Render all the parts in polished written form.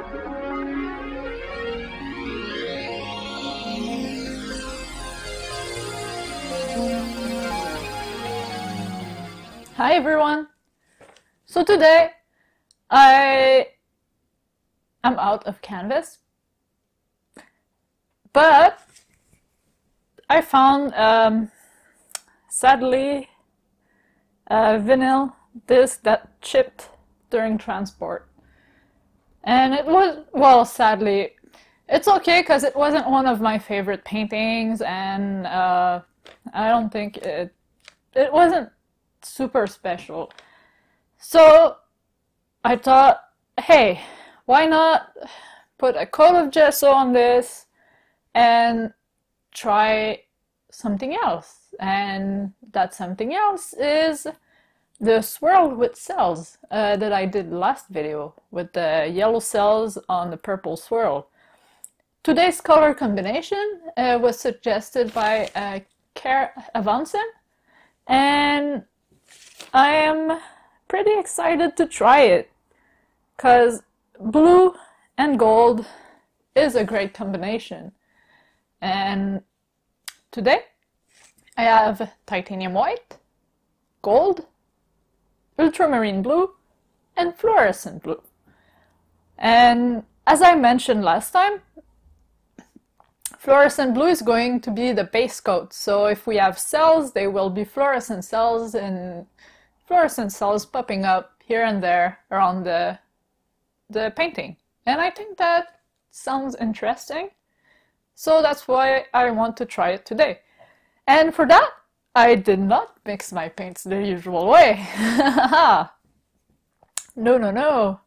Hi everyone! So today I am out of canvas, but I found sadly a vinyl disc that chipped during transport. And it was, well, sadly, it's okay because it wasn't one of my favorite paintings, and I don't think it wasn't super special. So I thought, hey, why not put a coat of gesso on this and try something else? And that something else is the swirl with cells that I did last video with the yellow cells on the purple swirl. Today's color combination was suggested by Care Avansen, and I am pretty excited to try it because blue and gold is a great combination. And today I have titanium white, gold, ultramarine blue, and fluorescent blue. And as I mentioned last time, fluorescent blue is going to be the base coat. So if we have cells, they will be fluorescent cells, and fluorescent cells popping up here and there around the painting. And I think that sounds interesting. So that's why I want to try it today. And for that, I did not mix my paints the usual way. No.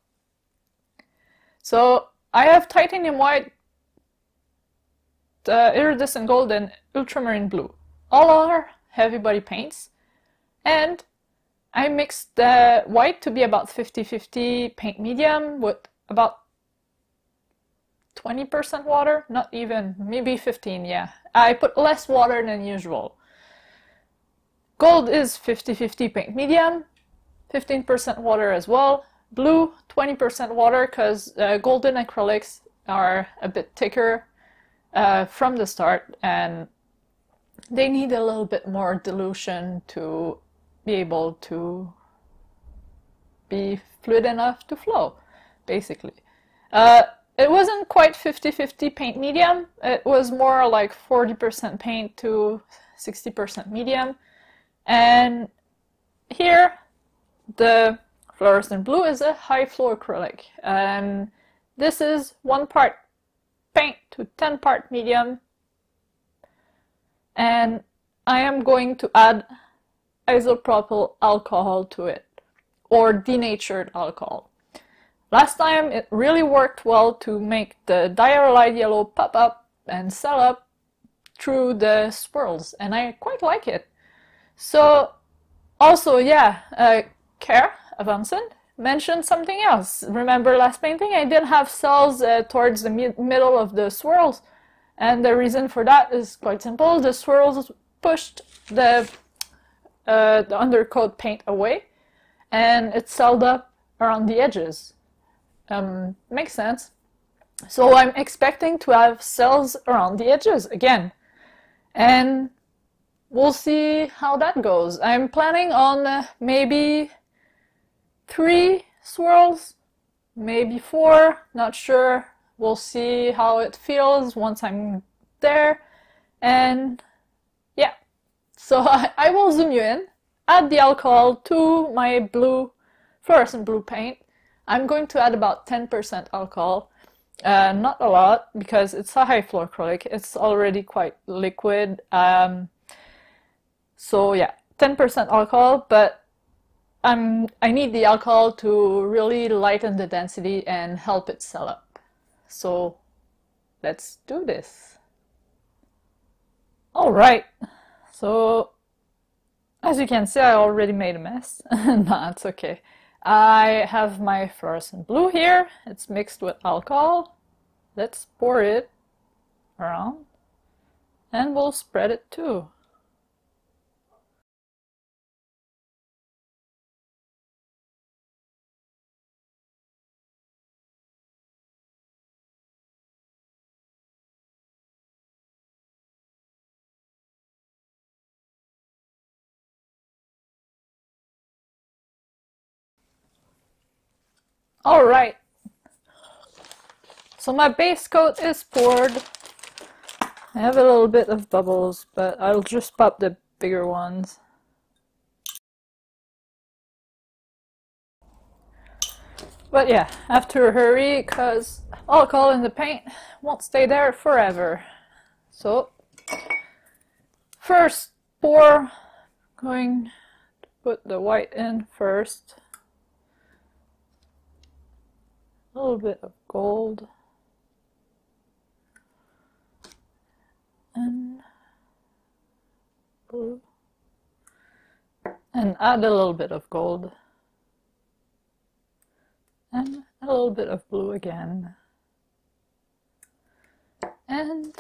So I have titanium white, iridescent gold, and ultramarine blue. All are heavy body paints. And I mixed the white to be about 50-50 paint medium with about 20% water, not even, maybe 15, yeah. I put less water than usual. Gold is 50-50 paint medium, 15% water as well. Blue, 20% water, because golden acrylics are a bit thicker from the start, and they need a little bit more dilution to be able to be fluid enough to flow, basically. It wasn't quite 50-50 paint medium. It was more like 40% paint to 60% medium. And here, the fluorescent blue is a high flow acrylic. And this is 1 part paint to 10 part medium. And I am going to add isopropyl alcohol to it, or denatured alcohol. Last time it really worked well to make the diarylide yellow pop up and cell up through the swirls, and I quite like it. So also, yeah, Care Avansen mentioned something else. Remember last painting I did have cells towards the middle of the swirls, and the reason for that is quite simple. The swirls pushed the undercoat paint away, and it celled up around the edges. Makes sense. So I'm expecting to have cells around the edges again, and we'll see how that goes. I'm planning on maybe 3 swirls, maybe 4, not sure. We'll see how it feels once I'm there. And yeah, so I will zoom you in, add the alcohol to my blue, fluorescent blue paint. I'm going to add about 10% alcohol, not a lot because it's a high flow acrylic. It's already quite liquid. So yeah, 10% alcohol, but I need the alcohol to really lighten the density and help it cell up. So let's do this. All right, so as you can see, I already made a mess. No, it's okay. I have my fluorescent blue here. It's mixed with alcohol. Let's pour it around, and we'll spread it too. Alright, so my base coat is poured. I have a little bit of bubbles, but I'll just pop the bigger ones. But yeah, I have to hurry because alcohol in the paint won't stay there forever. So, first pour, going to put the white in first. A little bit of gold. And blue. And add a little bit of gold. And a little bit of blue again. And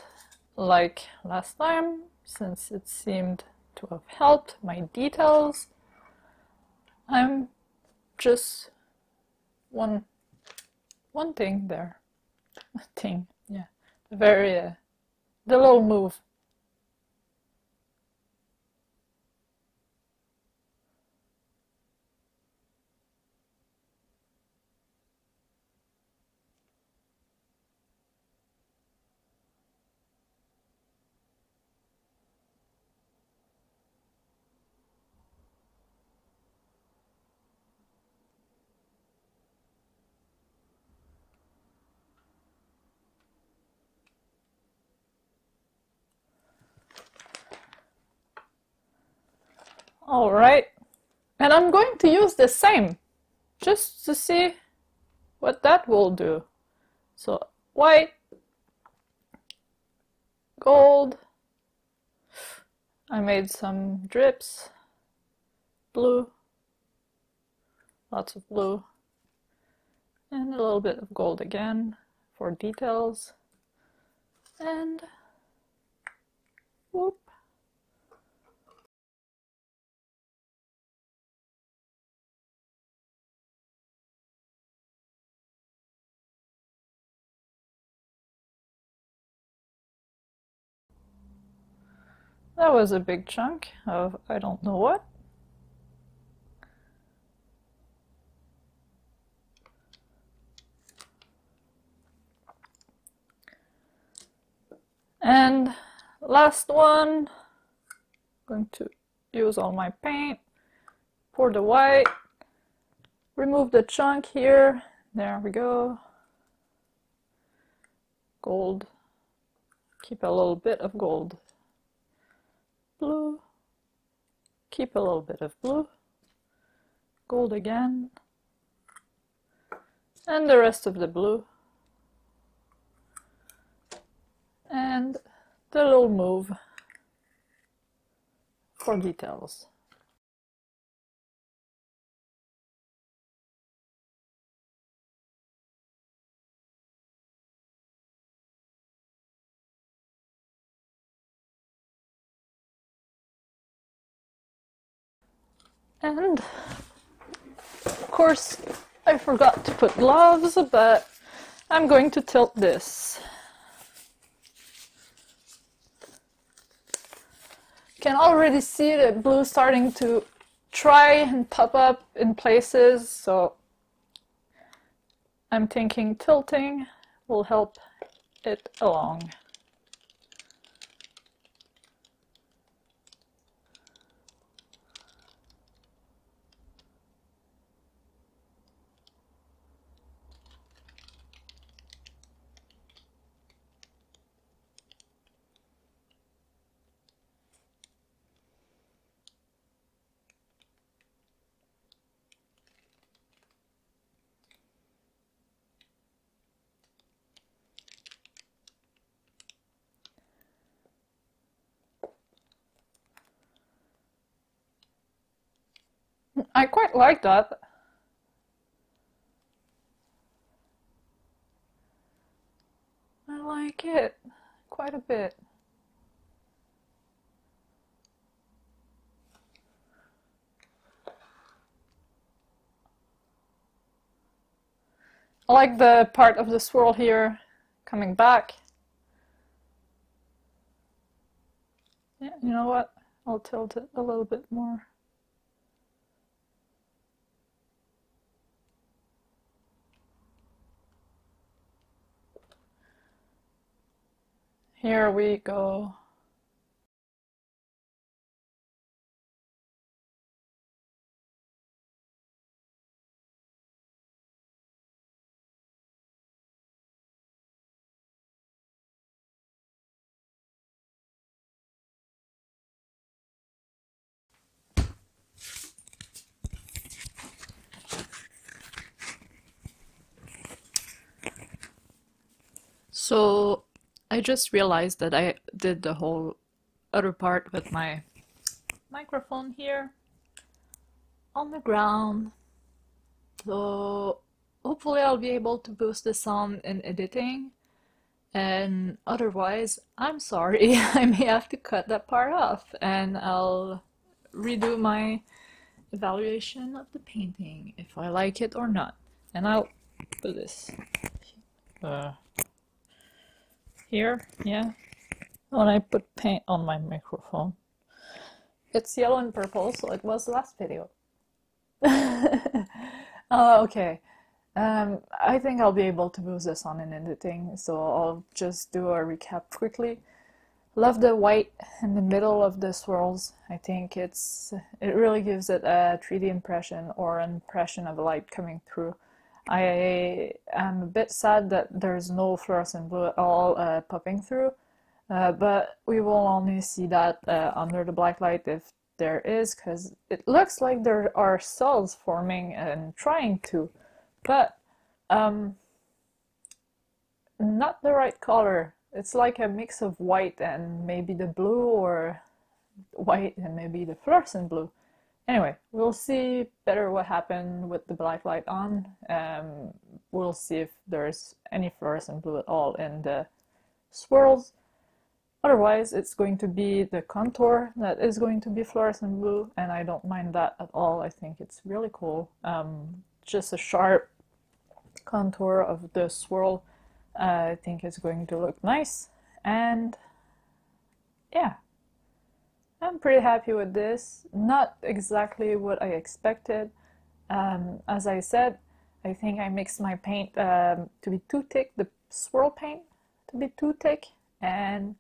like last time, since it seemed to have helped my details, I'm just one thing there. Thing, yeah. The little move. Alright, and I'm going to use the same, just to see what that will do. So, white, gold, I made some drips, blue, lots of blue, and a little bit of gold again for details, and whoop. That was a big chunk of I don't know what. And last one, I'm going to use all my paint, pour the white, remove the chunk here, there we go, gold, keep a little bit of gold, blue, keep a little bit of blue, gold again, and the rest of the blue, and the little move for details. And of course I forgot to put gloves, but I'm going to tilt this. You can already see the blue starting to try and pop up in places, so I'm thinking tilting will help it along. I quite like that. I like it quite a bit. I like the part of the swirl here coming back. Yeah, you know what? I'll tilt it a little bit more. Here we go. So I just realized that I did the whole other part with my microphone here on the ground. So hopefully I'll be able to boost the sound in editing. And otherwise, I'm sorry, I may have to cut that part off and I'll redo my evaluation of the painting if I like it or not. And I'll put this here, yeah. When I put paint on my microphone. It's yellow and purple, so it was the last video. Okay. I think I'll be able to boost this on in editing, so I'll just do a recap quickly. Love the white in the middle of the swirls. I think it really gives it a 3D impression or an impression of light coming through. I am a bit sad that there's no fluorescent blue at all popping through, but we will only see that under the black light if there is, because it looks like there are cells forming and trying to, but not the right color. It's like a mix of white and maybe the blue, or white and maybe the fluorescent blue. Anyway, we'll see better what happened with the black light on. We'll see if there's any fluorescent blue at all in the swirls. Otherwise, it's going to be the contour that is going to be fluorescent blue, and I don't mind that at all. I think it's really cool. Just a sharp contour of the swirl, I think is going to look nice. And yeah, I'm pretty happy with this. Not exactly what I expected. As I said, I think I mixed my paint to be too thick, the swirl paint to be too thick, and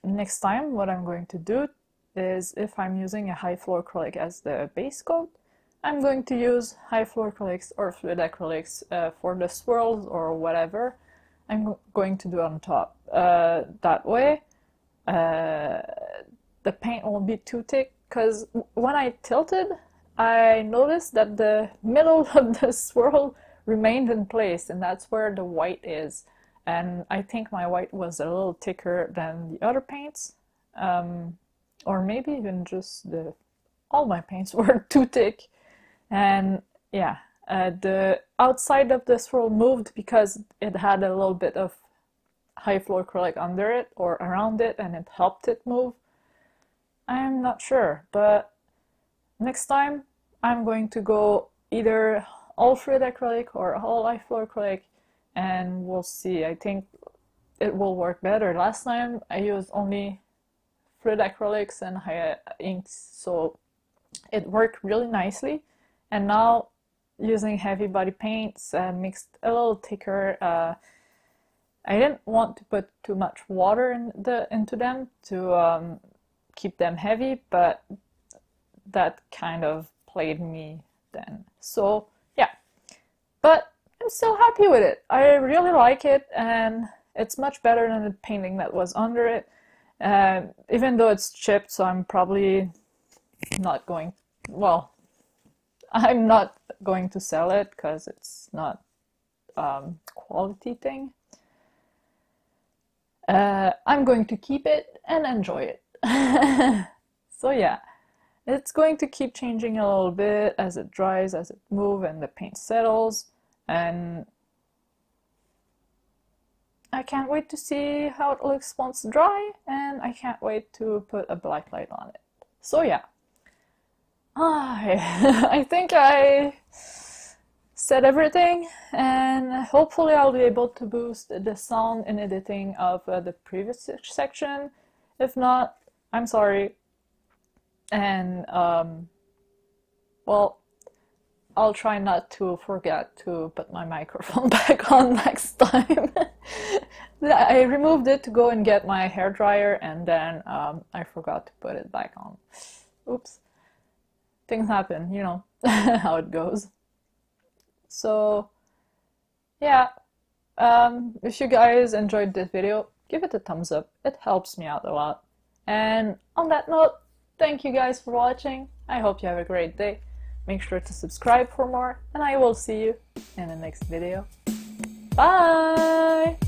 next time what I'm going to do is, if I'm using a high flow acrylic as the base coat, I'm going to use high flow acrylics or fluid acrylics for the swirls or whatever I'm going to do on top. That way the paint won't be too thick, because when I tilted, I noticed that the middle of the swirl remained in place, and that's where the white is. And I think my white was a little thicker than the other paints, or maybe even just all my paints were too thick. And yeah, the outside of the swirl moved because it had a little bit of high flow acrylic under it or around it, and it helped it move. I'm not sure, but next time I'm going to go either all fluid acrylic or all high flow acrylic, and we'll see. I think it will work better. Last time I used only fluid acrylics and high inks, so it worked really nicely. And now using heavy body paints mixed a little thicker. I didn't want to put too much water into them to keep them heavy, but that kind of played me then. So yeah, but I'm still happy with it. I really like it, and it's much better than the painting that was under it. Even though it's chipped, so I'm probably not going, well, I'm not going to sell it because it's not quality thing. I'm going to keep it and enjoy it. So yeah, it's going to keep changing a little bit as it dries, as it moves, and the paint settles. And I can't wait to see how it looks once dry, and I can't wait to put a black light on it. So yeah. I think I said everything, and hopefully I'll be able to boost the sound in editing of the previous section. If not, I'm sorry. And well, I'll try not to forget to put my microphone back on next time. I removed it to go and get my hair dryer, and then I forgot to put it back on. Oops. Things happen, you know how it goes. So yeah, if you guys enjoyed this video, give it a thumbs up. It helps me out a lot. And on that note, thank you guys for watching. I hope you have a great day. Make sure to subscribe for more, and I will see you in the next video. Bye!